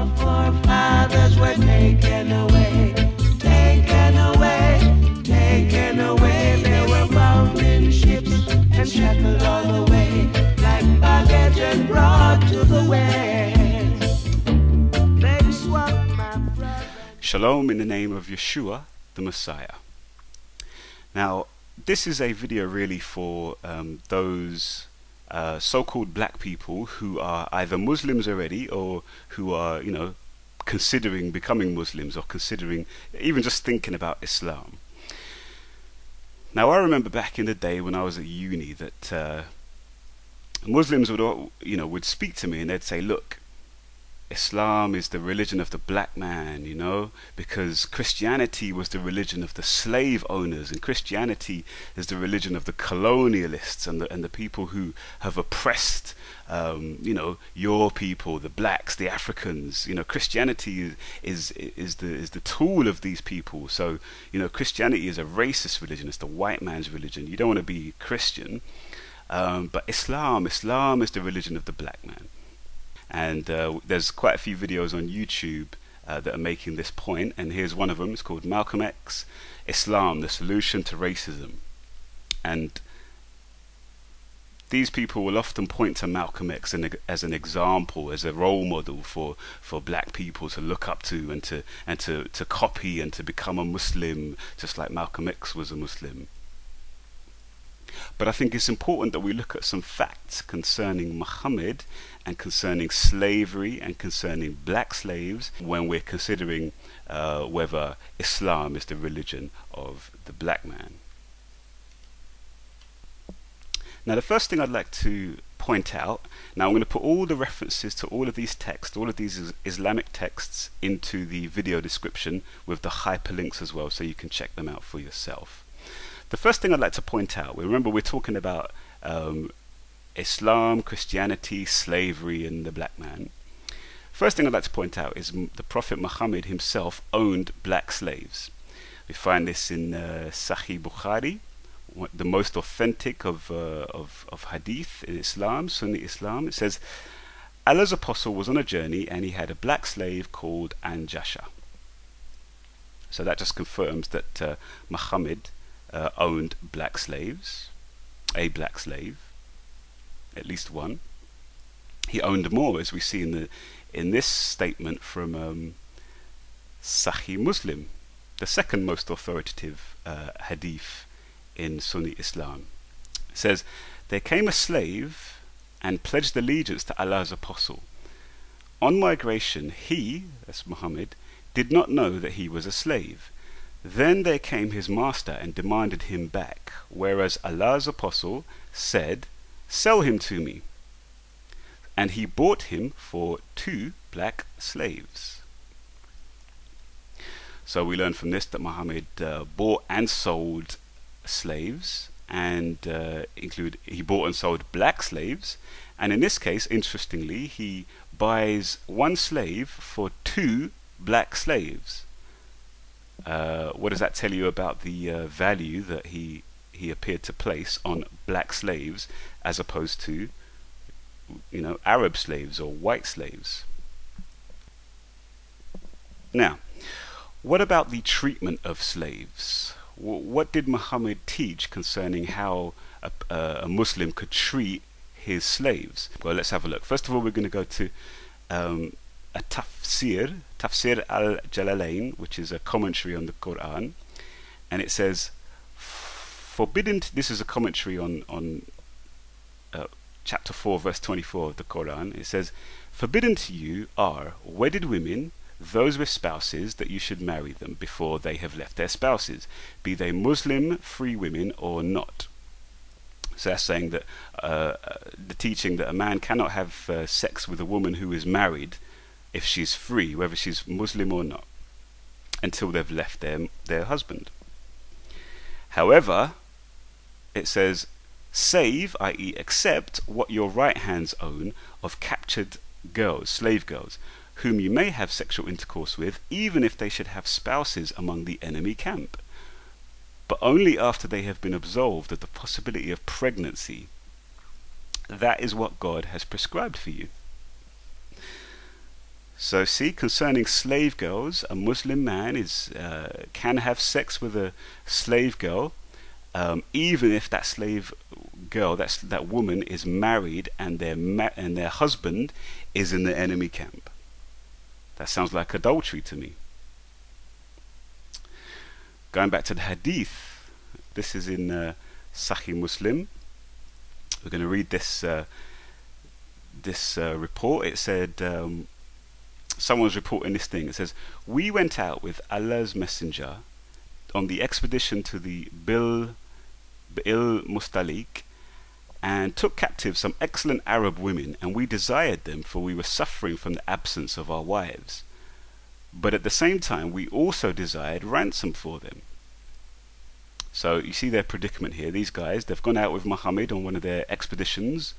Our forefathers were taken away, taken away, taken away. They were bound in ships and shackled all the way, like baggage and brought to the west. They swapped my brother. Shalom in the name of Yeshua, the Messiah. Now, this is a video really for those so-called black people who are either Muslims already or who are, considering becoming Muslims or considering even just thinking about Islam. Now, I remember back in the day when I was at uni that Muslims would speak to me and they'd say, look, Islam is the religion of the black man, because Christianity was the religion of the slave owners, and Christianity is the religion of the colonialists and the people who have oppressed, your people, the blacks, the Africans. Christianity is the tool of these people. So, Christianity is a racist religion. It's the white man's religion. You don't want to be Christian, but Islam is the religion of the black man. And there's quite a few videos on YouTube that are making this point, and here's one of them. It's called Malcolm X, Islam, the Solution to Racism. And these people will often point to Malcolm X as an example, as a role model for black people to look up to and to copy and to become a Muslim, just like Malcolm X was a Muslim. But I think it's important that we look at some facts concerning Muhammad and concerning slavery and concerning black slaves when we're considering whether Islam is the religion of the black man. Now, the first thing I'd like to point out, now I'm going to put all the references to all of these texts, all of these Islamic texts, into the video description with the hyperlinks as well, so you can check them out for yourself. The first thing I'd like to point out, remember we're talking about Islam, Christianity, slavery, and the black man. First thing I'd like to point out is the Prophet Muhammad himself owned black slaves. We find this in Sahih Bukhari, the most authentic of hadith in Islam, Sunni Islam. It says, Allah's apostle was on a journey and he had a black slave called Anjasha. So that just confirms that Muhammad owned black slaves, a black slave, at least one. He owned more, as we see in this statement from Sahih Muslim, the second most authoritative hadith in Sunni Islam. It says, there came a slave and pledged allegiance to Allah's apostle. On migration, he, that's Muhammad, did not know that he was a slave. Then there came his master and demanded him back, whereas Allah's apostle said, sell him to me. And he bought him for 2 black slaves. So we learn from this that Muhammad bought and sold slaves, and he bought and sold black slaves. And in this case, interestingly, he buys 1 slave for 2 black slaves. What does that tell you about the value that he appeared to place on black slaves as opposed to, Arab slaves or white slaves? Now, what about the treatment of slaves? What did Muhammad teach concerning how a Muslim could treat his slaves? Well, let's have a look. First of all, we're going to go to a Tafsir al-Jalalain, which is a commentary on the Quran, and it says, forbidden, this is a commentary on chapter 4 verse 24 of the Quran. It says, forbidden to you are wedded women, those with spouses, that you should marry them before they have left their spouses, be they Muslim free women or not. So that's saying that the teaching that a man cannot have sex with a woman who is married if she's free, whether she's Muslim or not, until they've left their husband. However, it says, save, i.e. accept, what your right hands own of captured girls, slave girls, whom you may have sexual intercourse with, even if they should have spouses among the enemy camp, but only after they have been absolved of the possibility of pregnancy. That is what God has prescribed for you. So see, concerning slave girls, a Muslim man can have sex with a slave girl, even if that slave girl, that woman, is married and their husband is in the enemy camp. That sounds like adultery to me. Going back to the hadith, this is in Sahih Muslim. We're going to read this report. It said, someone's reporting this thing. It says, "We went out with Allah's Messenger on the expedition to the Bil Mustalik and took captive some excellent Arab women, and we desired them, for we were suffering from the absence of our wives. But at the same time we also desired ransom for them." So you see their predicament here. These guys, they've gone out with Muhammad on one of their expeditions,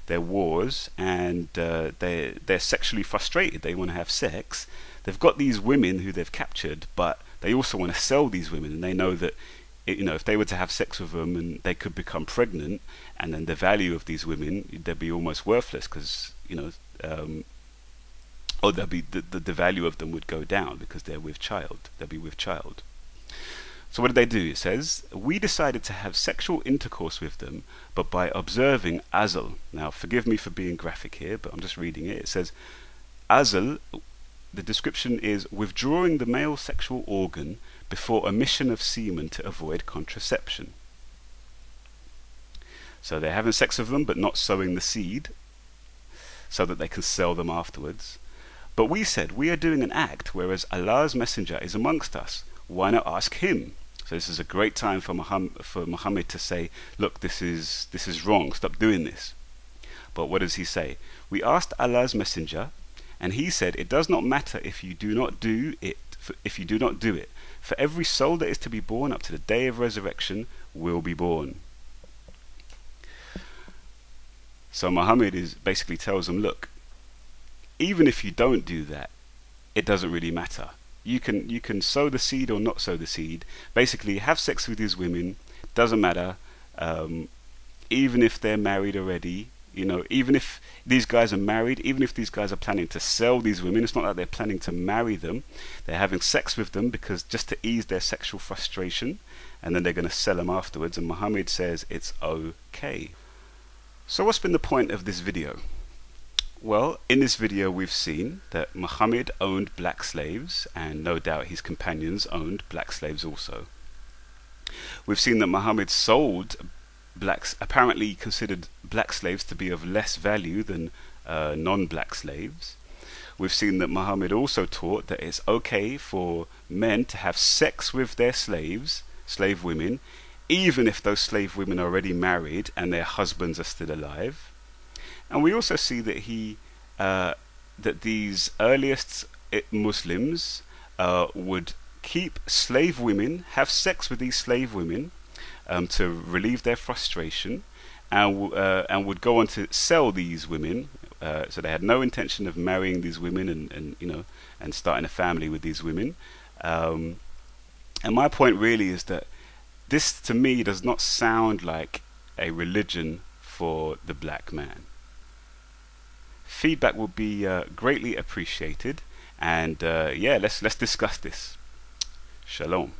their wars, and they're sexually frustrated. They want to have sex. They've got these women who they've captured, but they also want to sell these women, and they know that if they were to have sex with them, and they could become pregnant, and then the value of these women, they'd be almost worthless, because or they'll be the value of them would go down because they're with child. They'll be with child. So what did they do? It says, "We decided to have sexual intercourse with them, but by observing azl." Now, forgive me for being graphic here, but I'm just reading it. It says, azl, the description is withdrawing the male sexual organ before emission of semen to avoid contraception. So they're having sex with them, but not sowing the seed, so that they can sell them afterwards. "But we said, we are doing an act, whereas Allah's Messenger is amongst us. Why not ask him?" So this is a great time for Muhammad to say, look, this is wrong, stop doing this. But what does he say? "We asked Allah's Messenger, and he said, it does not matter if you do not do it, for every soul that is to be born up to the day of resurrection will be born." So Muhammad basically tells them, look, even if you don't do that, it doesn't really matter. You can sow the seed or not sow the seed. Basically, have sex with these women, doesn't matter. Even if they're married already, even if these guys are married, even if these guys are planning to sell these women, it's not like they're planning to marry them. They're having sex with them because just to ease their sexual frustration, and then they're going to sell them afterwards. And Muhammad says it's okay. So what's been the point of this video? Well, in this video we've seen that Muhammad owned black slaves, and no doubt his companions owned black slaves also. We've seen that Muhammad sold apparently considered black slaves to be of less value than non-black slaves. We've seen that Muhammad also taught that it's okay for men to have sex with their slave women, even if those slave women are already married and their husbands are still alive. And we also see that that these earliest Muslims would keep slave women, have sex with these slave women to relieve their frustration, and would go on to sell these women. So they had no intention of marrying these women and starting a family with these women. And my point really is that this, to me, does not sound like a religion for the black man. Feedback would be greatly appreciated, and yeah, let's discuss this. Shalom.